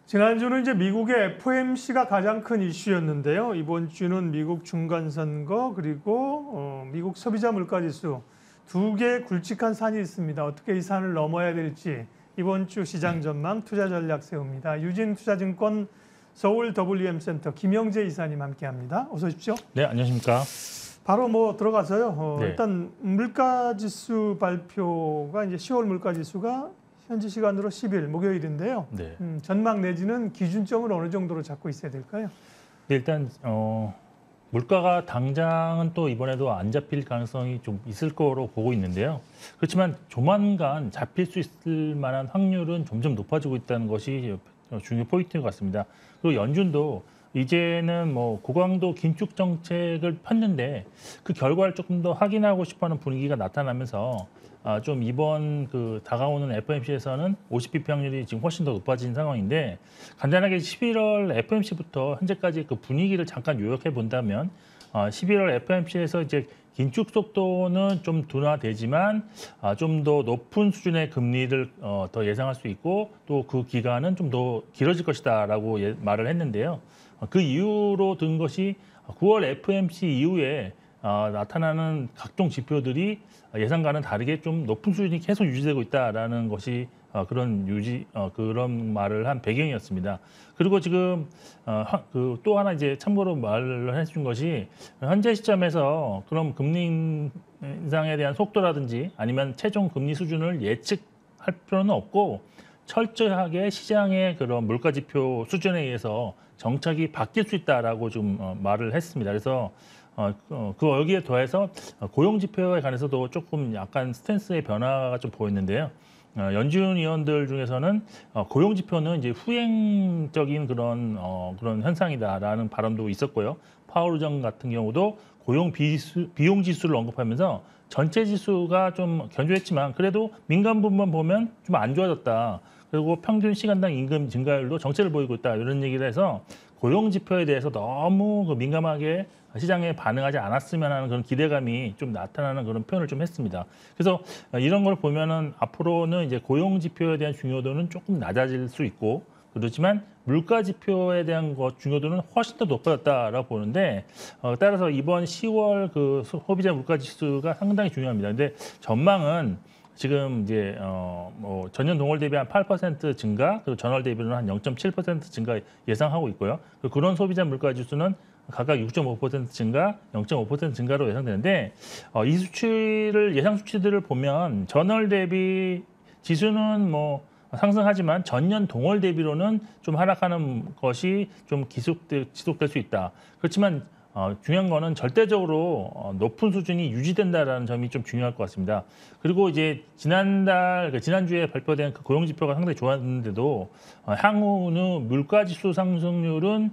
지난주는 이제 미국의 FOMC가 가장 큰 이슈였는데요. 이번 주는 미국 중간선거 그리고 미국 소비자 물가지수 두 개의 굵직한 산이 있습니다. 어떻게 이 산을 넘어야 될지 이번 주 시장 전망 투자 전략 세웁니다. 유진투자증권 서울 WM센터 김영재 이사님 함께합니다. 어서 오십시오. 네, 안녕하십니까. 바로 들어가서요. 네. 일단 물가지수 발표가 이제 10월 물가지수가 현지 시간으로 10일 목요일인데요. 네. 전망 내지는 기준점을 어느 정도로 잡고 있어야 될까요? 네, 일단 물가가 당장은 또 이번에도 안 잡힐 가능성이 좀 있을 거로 보고 있는데요. 그렇지만 조만간 잡힐 수 있을 만한 확률은 점점 높아지고 있다는 것이 중요 포인트인 것 같습니다. 그리고 연준도 이제는 고강도 긴축 정책을 폈는데 그 결과를 조금 더 확인하고 싶어하는 분위기가 나타나면서 좀 이번 다가오는 FOMC에서는 50bp 확률이 지금 훨씬 더 높아진 상황인데 간단하게 11월 FOMC부터 현재까지 그 분위기를 잠깐 요약해 본다면 11월 FOMC에서 이제 긴축 속도는 좀 둔화되지만 좀 더 높은 수준의 금리를 더 예상할 수 있고 또 그 기간은 좀 더 길어질 것이다라고 말을 했는데요. 그 이유로 든 것이 9월 FOMC 이후에 나타나는 각종 지표들이 예상과는 다르게 좀 높은 수준이 계속 유지되고 있다라는 것이 그런 말을 한 배경이었습니다. 그리고 지금 또 하나 이제 참고로 말을 해준 것이 현재 시점에서 그럼 금리 인상에 대한 속도라든지 아니면 최종 금리 수준을 예측할 필요는 없고 철저하게 시장의 그런 물가지표 수준에 의해서 정책이 바뀔 수 있다라고 좀 말을 했습니다. 그래서 여기에 더해서 고용 지표에 관해서도 조금 약간 스탠스의 변화가 좀 보였는데요. 연준 위원들 중에서는 고용 지표는 이제 후행적인 그런 현상이다라는 발언도 있었고요. 파월 의장 같은 경우도 비용 지수를 언급하면서 전체 지수가 좀 견조했지만 그래도 민간 부분만 보면 좀 안 좋아졌다. 그리고 평균 시간당 임금 증가율도 정체를 보이고 있다. 이런 얘기를 해서 고용 지표에 대해서 너무 민감하게 시장에 반응하지 않았으면 하는 그런 기대감이 좀 나타나는 그런 표현을 좀 했습니다. 그래서 이런 걸 보면은 앞으로는 이제 고용 지표에 대한 중요도는 조금 낮아질 수 있고 그렇지만 물가 지표에 대한 중요도는 훨씬 더 높아졌다라고 보는데 따라서 이번 10월 그 소비자 물가 지수가 상당히 중요합니다. 근데 전망은 지금 이제 전년 동월 대비 한 8% 증가, 그리고 전월 대비로는 한 0.7% 증가 예상하고 있고요. 그런 소비자 물가 지수는 각각 6.5% 증가, 0.5% 증가로 예상되는데 이 수치를 예상 수치들을 보면 전월 대비 지수는 상승하지만 전년 동월 대비로는 좀 하락하는 것이 좀 지속될 수 있다. 그렇지만 중요한 거는 절대적으로 높은 수준이 유지된다라는 점이 좀 중요할 것 같습니다. 그리고 이제 지난주에 발표된 그 고용 지표가 상당히 좋았는데도 향후는 물가 지수 상승률은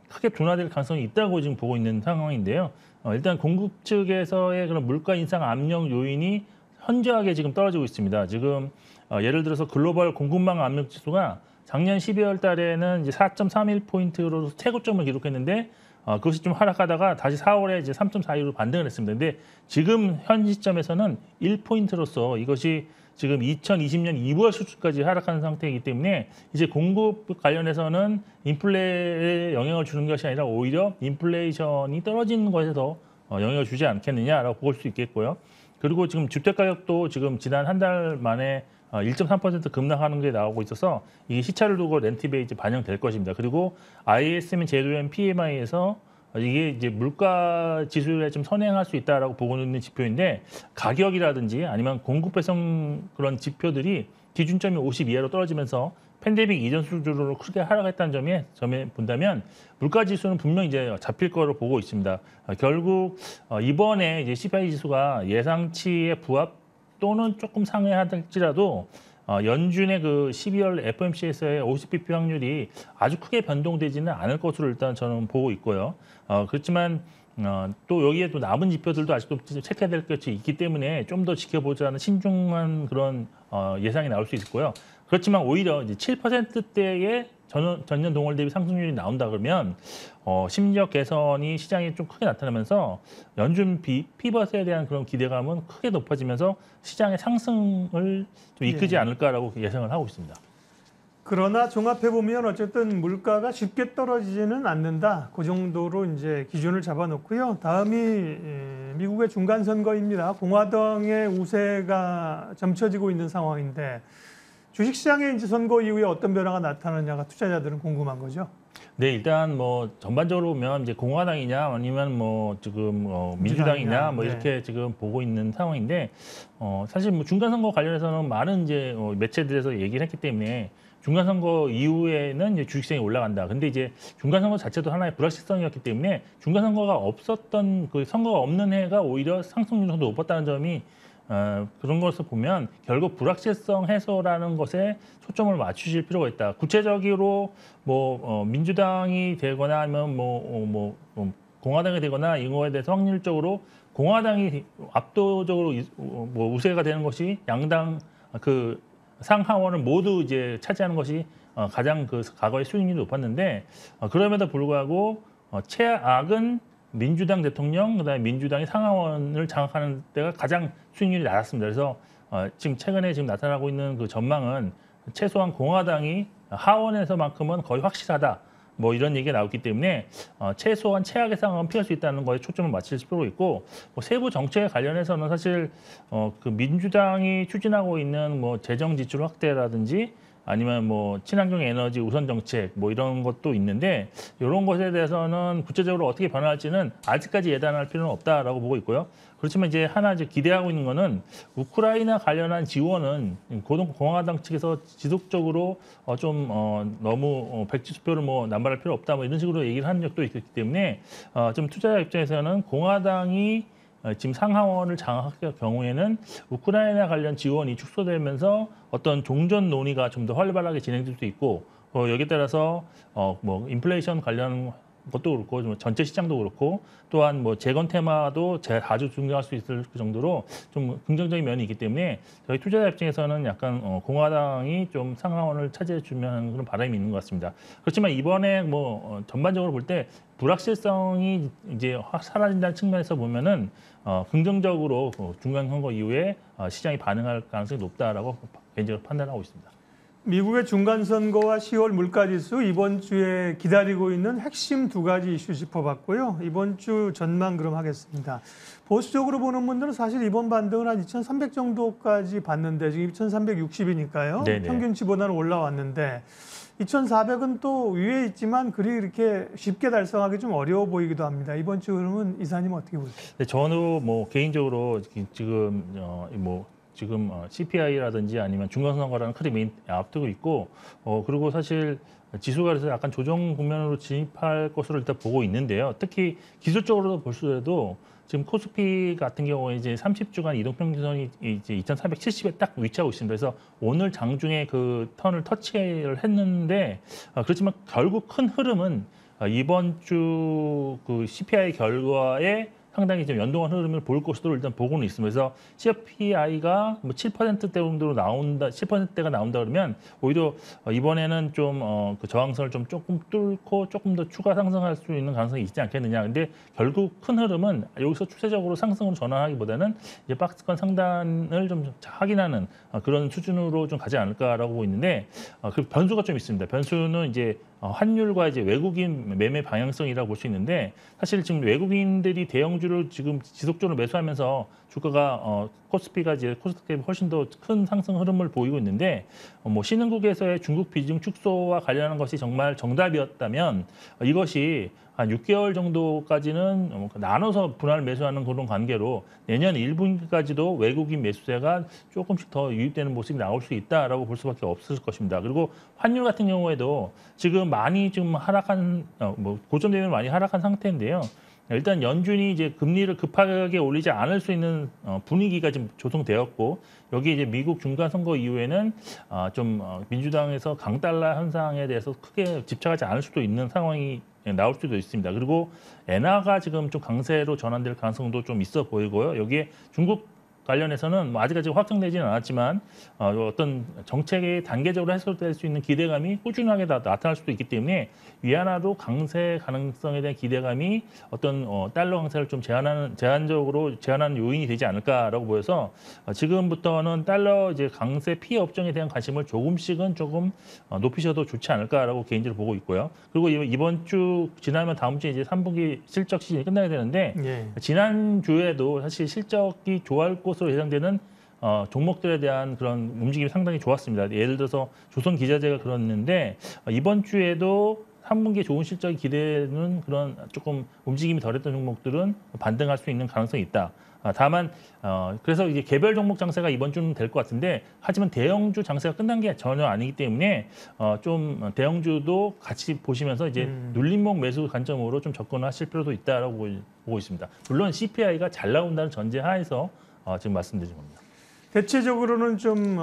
크게 둔화될 가능성이 있다고 지금 보고 있는 상황인데요. 일단 공급 측에서의 그런 물가 인상 압력 요인이 현저하게 지금 떨어지고 있습니다. 지금 예를 들어서 글로벌 공급망 압력 지수가 작년 12월 달에는 이제 4.31포인트로 최고점을 기록했는데 그것이 좀 하락하다가 다시 4월에 이제 3.42로 반등을 했습니다. 근데 지금 현 시점에서는 1포인트로서 이것이 지금 2020년 2월 수준까지 하락한 상태이기 때문에 이제 공급 관련해서는 인플레에 영향을 주는 것이 아니라 오히려 인플레이션이 떨어지는 것에 더 영향을 주지 않겠느냐라고 볼 수 있겠고요. 그리고 지금 주택가격도 지금 지난 한 달 만에 1.3% 급락하는 게 나오고 있어서 이게 시차를 두고 렌트비에 이제 반영될 것입니다. 그리고 ISM 제도형 PMI에서 이게 이제 물가 지수에 좀 선행할 수 있다라고 보고 있는 지표인데 가격이라든지 아니면 공급 배송 그런 지표들이 기준점이 50 이하로 떨어지면서 팬데믹 이전 수준으로 크게 하락했다는 점에 본다면 물가 지수는 분명 이제 잡힐 거로 보고 있습니다. 결국 이번에 이제 CPI 지수가 예상치에 부합 또는 조금 상회할지라도 연준의 그 12월 FOMC에서의 50bp 확률이 아주 크게 변동되지는 않을 것으로 일단 저는 보고 있고요. 그렇지만 또 여기에 또 남은 지표들도 아직도 체크해야 될 것이 있기 때문에 좀 더 지켜보자는 신중한 그런 예상이 나올 수 있고요. 그렇지만 오히려 이제 7%대의 전년 동월 대비 상승률이 나온다 그러면 심리적 개선이 시장에 좀 크게 나타나면서 연준 피벗에 대한 그런 기대감은 크게 높아지면서 시장의 상승을 좀 이끌지 예. 않을까라고 예상을 하고 있습니다. 그러나 종합해 보면 어쨌든 물가가 쉽게 떨어지지는 않는다. 그 정도로 이제 기준을 잡아놓고요. 다음이 미국의 중간 선거입니다. 공화당의 우세가 점쳐지고 있는 상황인데 주식시장의 이제 선거 이후에 어떤 변화가 나타나느냐가 투자자들은 궁금한 거죠. 네, 일단 뭐 전반적으로 보면 이제 공화당이냐 아니면 뭐 지금 민주당이냐 뭐 네. 이렇게 지금 보고 있는 상황인데 사실 뭐 중간 선거 관련해서는 많은 이제 매체들에서 얘기를 했기 때문에 중간 선거 이후에는 이제 주식시장이 올라간다. 근데 이제 중간 선거 자체도 하나의 불확실성이었기 때문에 중간 선거가 없었던 그 선거가 없는 해가 오히려 상승률이 더 높았다는 점이 그런 것을 보면 결국 불확실성 해소라는 것에 초점을 맞추실 필요가 있다. 구체적으로 뭐 민주당이 되거나 아니면 공화당이 되거나 이거에 대해서 확률적으로 공화당이 압도적으로 뭐 우세가 되는 것이 양당 그 상하원을 모두 이제 차지하는 것이 가장 그 과거의 수익률이 높았는데 그럼에도 불구하고 최악은 민주당 대통령 그다음에 민주당이 상하원을 장악하는 때가 가장 수익률이 낮았습니다. 그래서 지금 최근에 지금 나타나고 있는 그 전망은 최소한 공화당이 하원에서만큼은 거의 확실하다. 뭐 이런 얘기가 나왔기 때문에 최소한 최악의 상황은 피할 수 있다는 거에 초점을 맞출 필요가 있고 뭐 세부 정책에 관련해서는 사실 그 민주당이 추진하고 있는 뭐 재정 지출 확대라든지 아니면 뭐 친환경 에너지 우선 정책 뭐 이런 것도 있는데 이런 것에 대해서는 구체적으로 어떻게 변화할지는 아직까지 예단할 필요는 없다라고 보고 있고요. 그렇지만 이제 하나 이제 기대하고 있는 거는 우크라이나 관련한 지원은 공화당 측에서 지속적으로 너무 백지수표를 뭐 남발할 필요 없다 뭐 이런 식으로 얘기를 하는 적도 있기 때문에 좀 투자자 입장에서는 공화당이 지금 상하원을 장악할 경우에는 우크라이나 관련 지원이 축소되면서 어떤 종전 논의가 좀 더 활발하게 진행될 수 있고 여기에 따라서 뭐 인플레이션 관련 것도 그렇고 좀 전체 시장도 그렇고 또한 뭐 재건 테마도 아주 중요할 수 있을 그 정도로 좀 긍정적인 면이 있기 때문에 저희 투자자 입장에서는 약간 공화당이 좀 상하원을 차지해 주면 그런 바람이 있는 것 같습니다. 그렇지만 이번에 뭐 전반적으로 볼 때 불확실성이 이제 사라진다는 측면에서 보면은 긍정적으로 중간 선거 이후에 시장이 반응할 가능성이 높다라고 개인적으로 판단하고 있습니다. 미국의 중간 선거와 10월 물가 지수 이번 주에 기다리고 있는 핵심 두 가지 이슈 짚어봤고요. 이번 주 전망 그럼 하겠습니다. 보수적으로 보는 분들은 사실 이번 반등은 한 2,300 정도까지 봤는데 지금 2,360이니까요. 네네. 평균치보다는 올라왔는데 2,400은 또 위에 있지만 그리 이렇게 쉽게 달성하기 좀 어려워 보이기도 합니다. 이번 주 그러면 이사님 어떻게 보세요? 네, 저는 뭐 개인적으로 지금 CPI라든지 아니면 중간선거라는 큰 앞두고 있고 그리고 사실 지수가 그래서 약간 조정 국면으로 진입할 것으로 일단 보고 있는데요. 특히 기술적으로 보시더라도 지금 코스피 같은 경우에 이제 30주간 이동평균선이 이제 2,470에 딱 위치하고 있습니다. 그래서 오늘 장중에 그 턴을 터치를 했는데 그렇지만 결국 큰 흐름은 이번 주 그 CPI 결과에 상당히 좀 연동한 흐름을 볼 것으로 일단 보고는 있습니다. 그래서 CPI가 뭐 7%대 정도로 나온다, 10%대가 나온다 그러면 오히려 이번에는 좀 그 저항선을 좀 조금 뚫고 조금 더 추가 상승할 수 있는 가능성이 있지 않겠느냐. 근데 결국 큰 흐름은 여기서 추세적으로 상승으로 전환하기보다는 이제 박스권 상단을 좀 확인하는 그런 수준으로 좀 가지 않을까라고 보고 있는데 그 변수가 좀 있습니다. 변수는 이제 환율과 이제 외국인 매매 방향성이라고 볼 수 있는데 사실 지금 외국인들이 대형주를 지금 지속적으로 매수하면서 주가가 코스피가 이제 코스닥에 훨씬 더 큰 상승 흐름을 보이고 있는데 뭐 신흥국에서의 중국 비중 축소와 관련한 것이 정말 정답이었다면 이것이 한 6개월 정도까지는 나눠서 분할 매수하는 그런 관계로 내년 1분기까지도 외국인 매수세가 조금씩 더 유입되는 모습이 나올 수 있다라고 볼 수밖에 없을 것입니다. 그리고 환율 같은 경우에도 지금 많이 좀 하락한 고점 대비는 많이 하락한 상태인데요. 일단 연준이 이제 금리를 급하게 올리지 않을 수 있는 분위기가 지금 조성되었고 여기 이제 미국 중간 선거 이후에는 민주당에서 강달러 현상에 대해서 크게 집착하지 않을 수도 있는 상황이 나올 수도 있습니다. 그리고 엔화가 지금 좀 강세로 전환될 가능성도 좀 있어 보이고요. 여기에 중국 관련해서는 뭐 아직까지 확정되지는 않았지만 어떤 정책이 단계적으로 해소될 수 있는 기대감이 꾸준하게 나타날 수도 있기 때문에 위안화도 강세 가능성에 대한 기대감이 어떤 달러 강세를 좀 제한적으로 제한하는 요인이 되지 않을까라고 보여서 지금부터는 달러 이제 강세 피해 업종에 대한 관심을 조금씩은 조금 높이셔도 좋지 않을까라고 개인적으로 보고 있고요. 그리고 이번 주 지나면 다음 주에 이제 3분기 실적 시즌이 끝나게 되는데 예. 지난 주에도 사실 실적이 좋아할 것으로 예상되는 종목들에 대한 그런 움직임이 상당히 좋았습니다. 예를 들어서 조선기자재가 그랬는데 이번 주에도 3분기에 좋은 실적이 기대되는 그런 조금 움직임이 덜했던 종목들은 반등할 수 있는 가능성이 있다. 다만 그래서 이게 개별 종목 장세가 이번 주는 될 것 같은데 하지만 대형주 장세가 끝난 게 전혀 아니기 때문에 좀 대형주도 같이 보시면서 이제 눌림목 매수 관점으로 좀 접근하실 필요도 있다라고 보고 있습니다. 물론 CPI가 잘 나온다는 전제 하에서 지금 말씀드린 겁니다. 대체적으로는 좀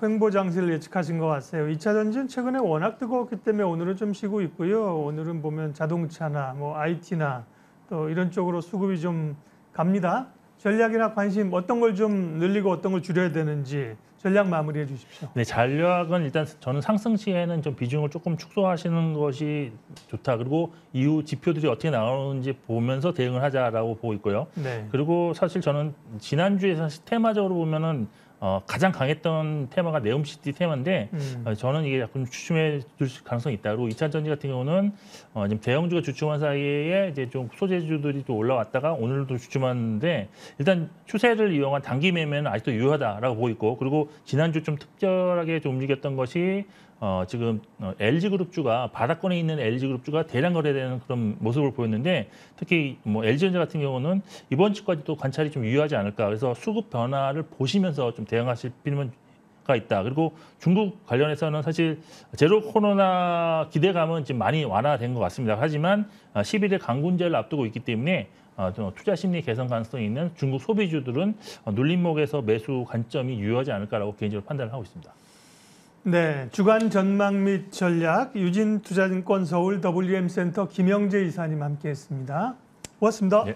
횡보 장세를 예측하신 것 같아요. 2차 전지는 최근에 워낙 뜨거웠기 때문에 오늘은 좀 쉬고 있고요. 오늘은 보면 자동차나 뭐 IT나 또 이런 쪽으로 수급이 좀 갑니다. 전략이나 관심 어떤 걸 좀 늘리고 어떤 걸 줄여야 되는지 전략 마무리해 주십시오. 네, 전략은 일단 저는 상승 시에는 좀 비중을 조금 축소하시는 것이 좋다. 그리고 이후 지표들이 어떻게 나오는지 보면서 대응을 하자라고 보고 있고요. 네. 그리고 사실 저는 지난주에 사실 테마적으로 보면은 가장 강했던 테마가 네옴시티 테마인데 저는 이게 약간 주춤해 줄 가능성이 있다. 그리고 2차 전지 같은 경우는 지금 대형주가 주춤한 사이에 이제 좀 소재주들이 또 올라왔다가 오늘도 주춤하는데 일단 추세를 이용한 단기 매매는 아직도 유효하다라고 보고 있고 그리고 지난주 좀 특별하게 좀 움직였던 것이 지금 LG그룹주가 바닥권에 있는 LG그룹주가 대량 거래되는 그런 모습을 보였는데 특히 뭐 LG전자 같은 경우는 이번 주까지도 관찰이 좀 유효하지 않을까. 그래서 수급 변화를 보시면서 좀 대응하실 필요가 있다. 그리고 중국 관련해서는 사실 제로 코로나 기대감은 지금 많이 완화된 것 같습니다. 하지만 11일 강군제를 앞두고 있기 때문에 투자 심리 개선 가능성이 있는 중국 소비주들은 눌림목에서 매수 관점이 유효하지 않을까라고 개인적으로 판단을 하고 있습니다. 네, 주간 전망 및 전략 유진투자증권 서울 WM센터 김영재 이사님 함께했습니다. 고맙습니다. 네.